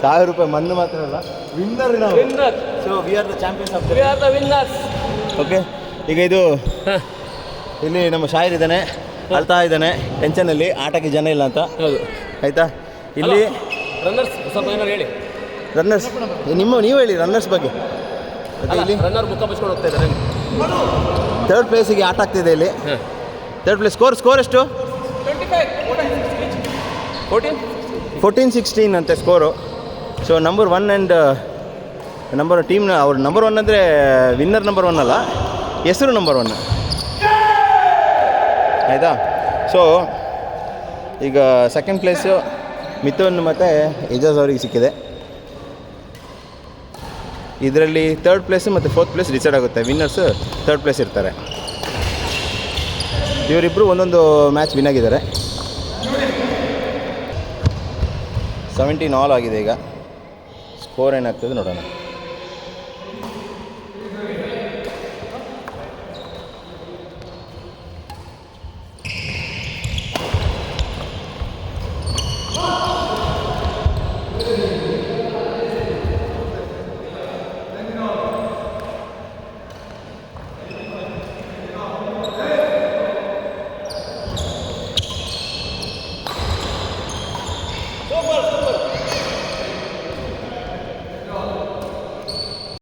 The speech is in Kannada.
₹1000 ಮಣ್ಣು ಮಾತ್ರ ಅಲ್ಲ, ವಿನ್ನರ್ ನಾವು. So we are the champions of the winners. Okay, ಈಗ ಇದು ಇಲ್ಲಿ ನಮ್ಮ ಶಾಯರ್ ಇದ್ದಾನೆ, ಅಳ್ತಾ ಇದ್ದಾನೆ ಟೆನ್ಷನಲ್ಲಿ, ಆಟಕ್ಕೆ ಜನ ಇಲ್ಲ ಅಂತ. ಹೌದು, ಆಯಿತಾ. ಇಲ್ಲಿ ರನ್ನರ್ಸ್ ಸ್ವಲ್ಪ ಏನಾರು ಹೇಳಿ. ರನ್ನರ್ಸ್ ನೀವು ಹೇಳಿ ರನ್ನರ್ಸ್ ಬಗ್ಗೆ. ಇಲ್ಲಿ ರನ್ನರ್ ಮುಖ ಬಚ್ಕೊಂಡು ಹೋಗ್ತಾ ಇದ್ದಾರೆ. 3rd ಪ್ಲೇಸಿಗೆ ಆಟ ಆಗ್ತಿದೆ ಇಲ್ಲಿ. 3rd place. ಸ್ಕೋರ್ ಎಷ್ಟು? 14-16 ಅಂತೆ score. So number 1 and number ಟೀಮ್ನ ಅವ್ರು ನಂಬರ್ 1 ಅಂದರೆ ವಿನ್ನರ್ ನಂಬರ್ 1 ಅಲ್ಲ, ಹೆಸರು ನಂಬರ್ 1. ಆಯಿತಾ. ಸೊ ಈಗ 2nd ಪ್ಲೇಸು ಮಿಥುನ್ ಮತ್ತು ಇಜಾಜ್ ಅವರಿಗೆ ಸಿಕ್ಕಿದೆ. ಇದರಲ್ಲಿ 3rd ಪ್ಲೇಸು ಮತ್ತು 4th ಪ್ಲೇಸ್ ಡಿಸೈಡ್ ಆಗುತ್ತೆ. ವಿನ್ನರ್ಸು 3rd ಪ್ಲೇಸ್ ಇರ್ತಾರೆ. ಇವರಿಬ್ಬರು ಒಂದೊಂದು ಮ್ಯಾಚ್ ವಿನ್ ಆಗಿದ್ದಾರೆ. 17 ಆಲ್ ಆಗಿದೆ. ಈಗ ಸ್ಕೋರ್ ಏನಾಗ್ತದೆ ನೋಡೋಣ.